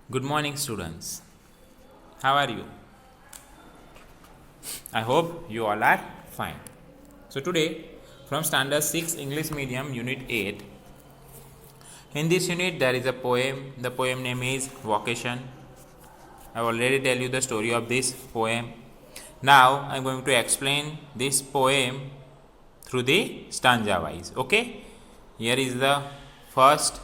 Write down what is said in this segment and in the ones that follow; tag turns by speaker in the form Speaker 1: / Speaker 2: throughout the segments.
Speaker 1: Good morning, students. How are you? I hope you all are fine. So, today, from Standard 6 English Medium, Unit 8, in this unit, there is a poem. The poem name is Vocation. I already tell you the story of this poem. Now, I am going to explain this poem through the stanza wise. Okay? Here is the first,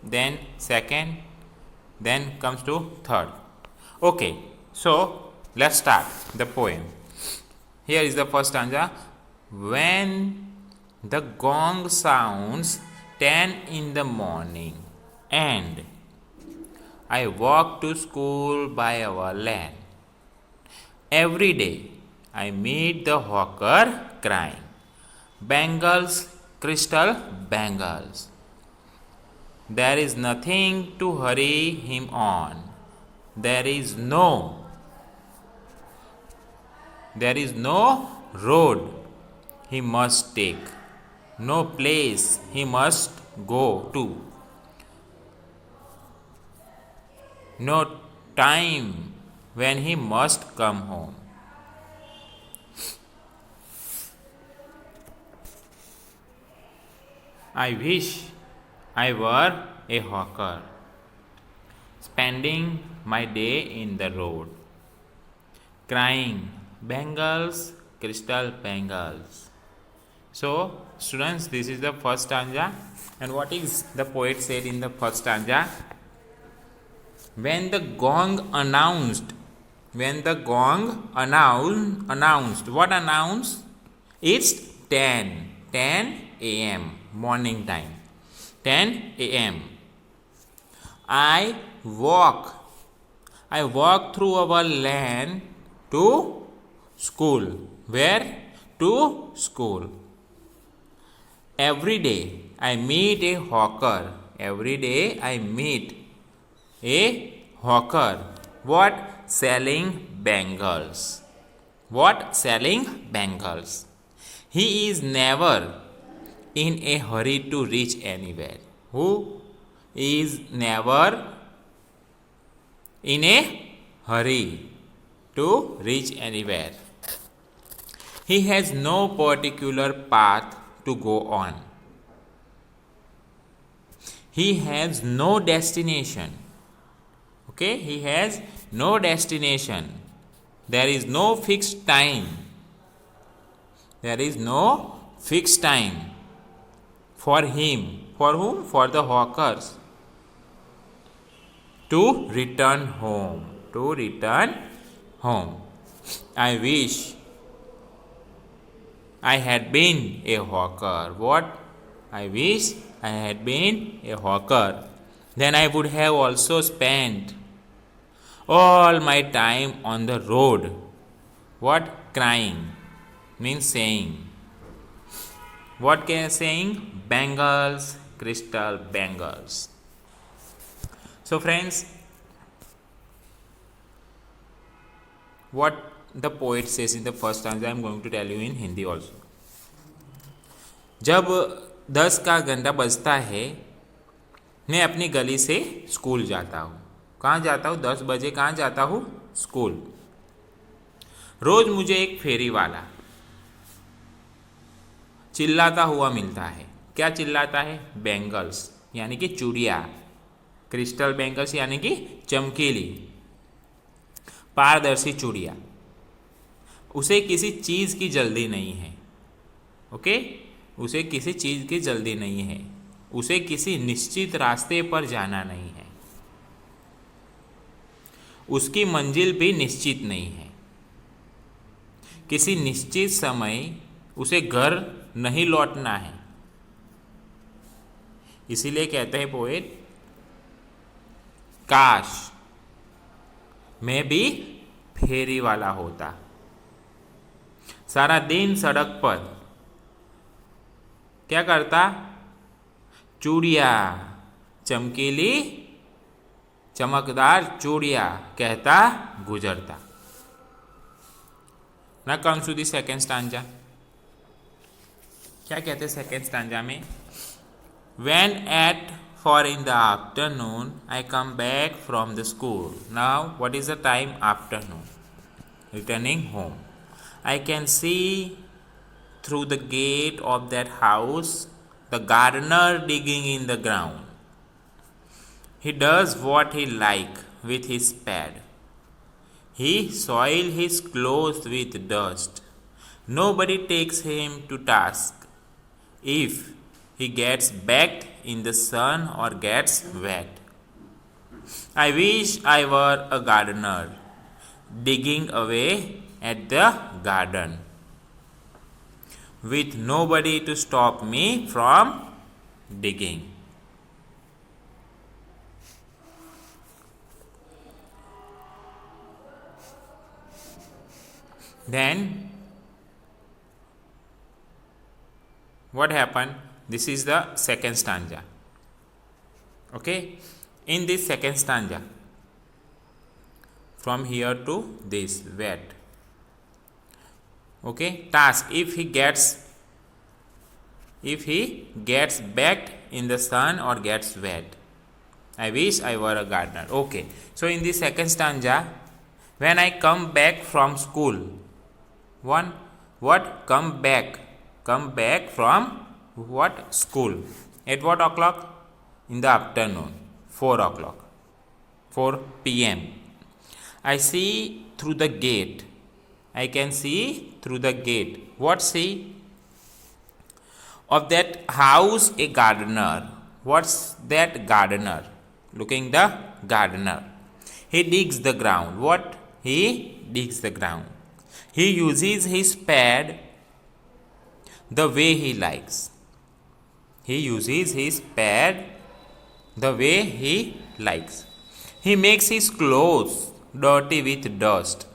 Speaker 1: then second, then comes to third. Okay, so let's start the poem. Here is the first stanza. When the gong sounds 10 in the morning and I walk to school by our lane, every day I meet the hawker crying, bangles, crystal bangles. There is nothing to hurry him on. There is no road he must take, no place he must go to, no time when he must come home. I wish I were a hawker, spending my day in the road, crying, bangles, crystal bangles. So, students, this is the first stanza. And what is the poet said in the first stanza? When the gong announced, what announced? It's 10 a.m. morning time. 10 a.m. I walk through our lane to school. Where? To school. Every day I meet a hawker. What? Selling bangles. He is never in a hurry to reach anywhere. Who is never in a hurry to reach anywhere? He has no particular path to go on. He has no destination. Okay, he has no destination. There is no fixed time. For him. For whom? For the hawkers. To return home. I wish I had been a hawker. What? I wish I had been a hawker. Then I would have also spent all my time on the road. What? Crying means saying. What can I saying? Bangles, crystal bangles. So friends, what the poet says in the first stanza, I am going to tell you in Hindi also. जब 10 का घंटा बजता है, मैं अपनी गली से school जाता हूँ. कहाँ जाता हूँ? 10 बजे कहाँ जाता हूँ? स्कूल. रोज मुझे एक फेरी वाला चिल्लाता हुआ मिलता है. क्या चिल्लाता है? बैंगल्स यानी कि चूड़िया, क्रिस्टल बैंगल्स यानी कि चमकीली पारदर्शी चूड़िया. उसे किसी चीज़ की जल्दी नहीं है. ओके, उसे किसी चीज़ की जल्दी नहीं है. उसे किसी निश्चित रास्ते पर जाना नहीं है. उसकी मंजिल भी निश्चित नहीं है. किसी निश्चित समय उसे घर नहीं लौटना है. इसीलिए कहते हैं पोएट, काश मैं भी फेरी वाला होता. सारा दिन सड़क पर क्या करता? चूड़िया, चमकीली चमकदार चूड़िया कहता गुजरता. ना comes to the second stanza. क्या कहते हैं सेकेंड स्टांजा में? When at for in the afternoon I come back from the school. Now, what is the time? Afternoon. Returning home. I can see through the gate of that house the gardener digging in the ground. He does what he like with his spade. He soils his clothes with dust. Nobody takes him to task if he gets baked in the sun or gets wet. I wish I were a gardener, digging away at the garden, with nobody to stop me from digging. Then what happened? This is the second stanza. Okay, in this second stanza, from here to this wet. Okay, task, if he gets baked in the sun or gets wet. I wish I were a gardener. Okay, so in this second stanza, when I come back from school, come back from what? School. At what o'clock? In the afternoon, 4 o'clock, 4 p.m. I see through the gate. I can see through the gate. What see? Of that house a gardener. What's that? Gardener. Looking the gardener. He digs the ground. What? He digs the ground. He uses his spade the way he likes. He uses his spade the way he likes. He makes his clothes dirty with dust.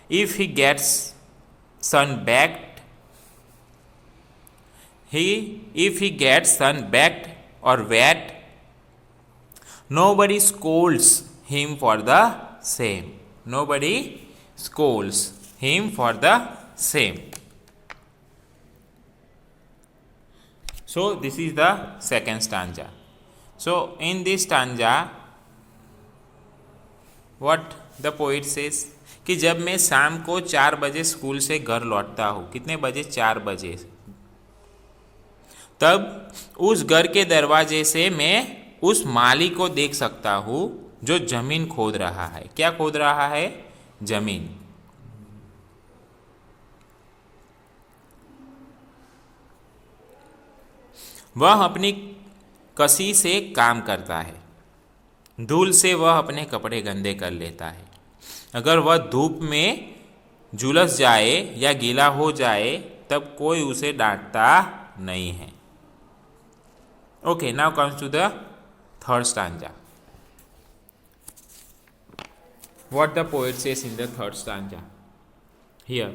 Speaker 1: If he gets sun-baked or wet, nobody scolds him for the same. Nobody scolds him for the same. So this is the second stanza. So in this stanza, what the poet says कि जब मैं शाम को 4 बजे school से घर लौटता हूँ, कितने बजे? 4 बजे, तब उस घर के दरवाजे से मैं उस माली को देख सकता हूँ जो जमीन खोद रहा है. क्या खोद रहा है? जमीन. वह अपनी कसी से काम करता है. धूल से वह अपने कपड़े गंदे कर लेता है. अगर वह धूप में झुलस जाए या गीला हो जाए तब कोई उसे डांटता नहीं है. Okay, now comes to the third stanza. What the poet says in the third stanza?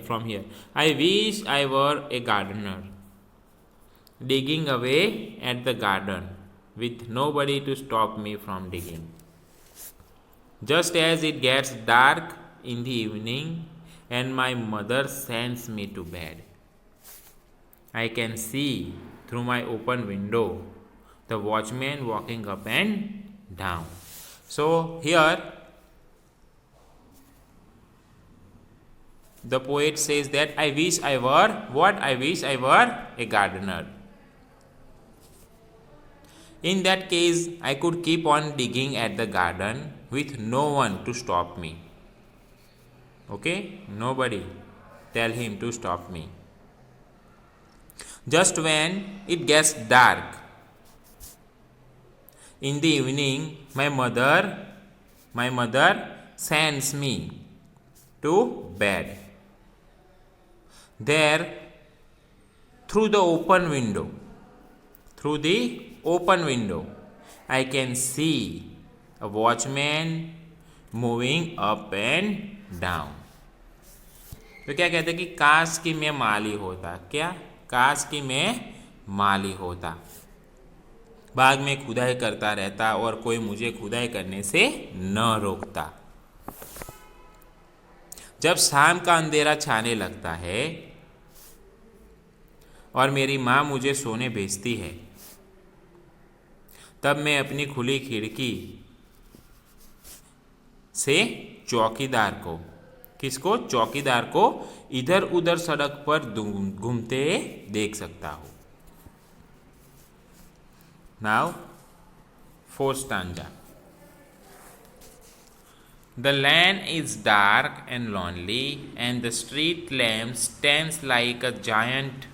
Speaker 1: From here. I wish I were a gardener, digging away at the garden, with nobody to stop me from digging. Just as it gets dark in the evening and my mother sends me to bed, I can see through my open window the watchman walking up and down. So here the poet says that I wish I were what? I wish I were a gardener. In that case, I could keep on digging at the garden with no one to stop me. Okay? Nobody tell him to stop me. Just when it gets dark in the evening, my mother sends me to bed. There, through the open window, I can see a watchman moving up and down. तो क्या कहते हैं कि काश कि मैं माली होता. क्या? काश कि मैं माली होता, बाग में खुदाई करता रहता और कोई मुझे खुदाई करने से न रोकता. जब शाम का अंधेरा छाने लगता है और मेरी माँ मुझे सोने भेजती है तब मैं अपनी खुली खिड़की से चौकीदार को, किसको? चौकीदार को इधर उधर सड़क पर घूमते देख सकता हूँ। Now fourth stanza. The land is dark and lonely, and the street lamp stands like a giant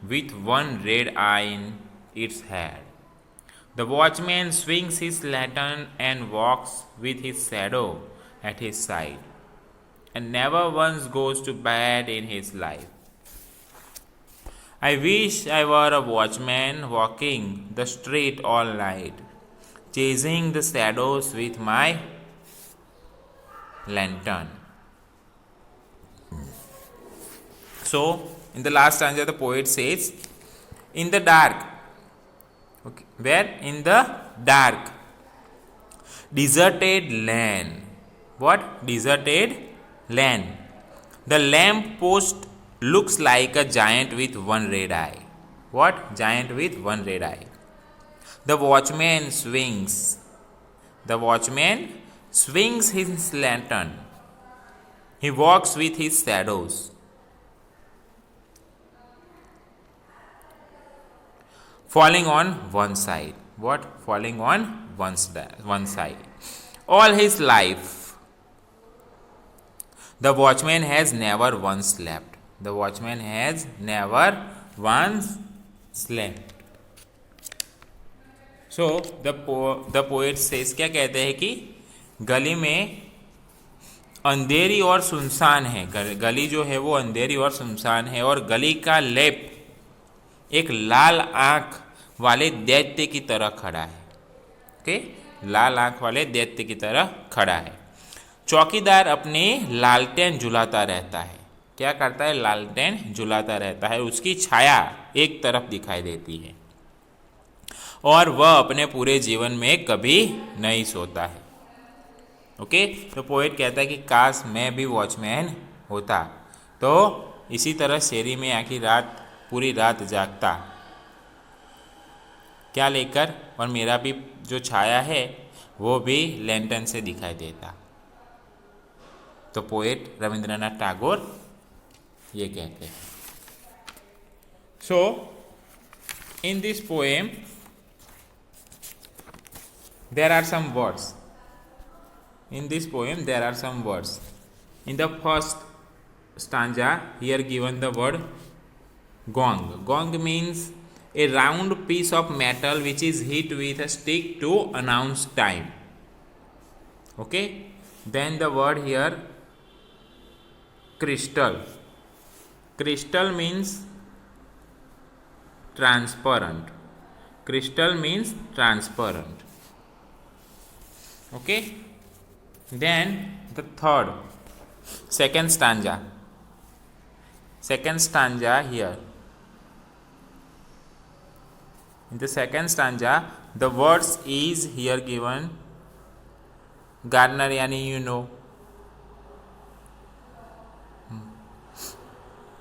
Speaker 1: with one red eye in its head. The watchman swings his lantern and walks with his shadow at his side, and never once goes to bed in his life. I wish I were a watchman walking the street all night, chasing the shadows with my lantern. So, in the last stanza, the poet says, in the dark, okay, where? In the dark, deserted land. What? Deserted land. The lamp post looks like a giant with one red eye. What? Giant with one red eye. The watchman swings his lantern. He walks with his shadows. Falling on one side. What? Falling on one side. All his life, the watchman has never once slept. The watchman has never once slept. So the poet says, क्या कहते हैं कि गली में अंधेरी और सुनसान है, गली जो है वो अंधेरी और सुनसान है, और गली का लेप एक लाल आंख वाले दैत्य की तरह खड़ा है। ओके, लाल आंख वाले दैत्य की तरह खड़ा है। चौकीदार अपने लालटेन झुलाता रहता है। क्या करता है? लालटेन झुलाता रहता है। उसकी छाया एक तरफ दिखाई देती है, और वह अपने पूरे जीवन में कभी नहीं सोता है। ओके, तो पोएट कहता है कि काश मैं भी वॉचमैन होता, तो इसी तरह शेरी में आखिर रात पूरी रात जागता, क्या लेकर, और मेरा भी जो छाया है वो भी लैंटर्न से दिखाई देता। तो पोएट रविंद्रनाथ टैगोर ये कहते हैं। So in this poem there are some words. In this poem there are some words. In the first stanza, here given the word gong. Gong means a round piece of metal which is hit with a stick to announce time. Okay, then the word here crystal. Crystal means transparent. Crystal means transparent. Okay, then the second stanza here. In the second stanza, the words is here given gardener, yani you know,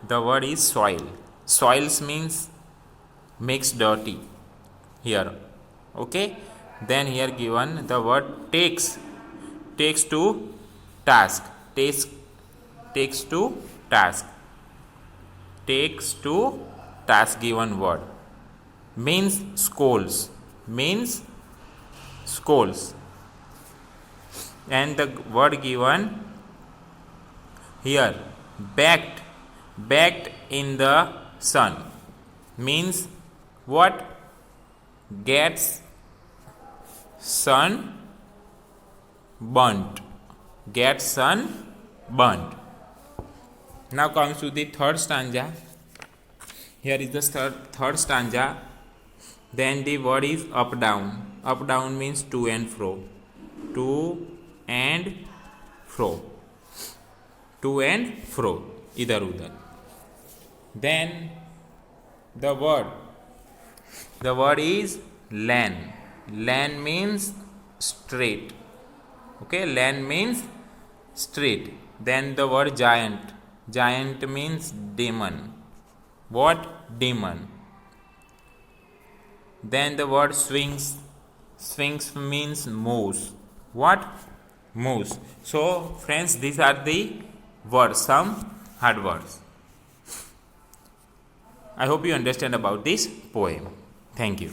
Speaker 1: the word is soil. Soils means makes dirty here. Okay, then here given the word takes to task. Takes to task given word means scolds, and the word given here baked in the sun means what? Gets sun burnt. Now comes to the third stanza. Here is the third stanza. Then the word is up down. Up down means to and fro. इधर उधर. Then the word is land. Land means straight. Okay, land means straight. Then the word giant means demon. What? demon. Then the word swings. Swings means moves. What? Moves. So friends, these are the words, some hard words. I hope you understand about this poem. Thank you.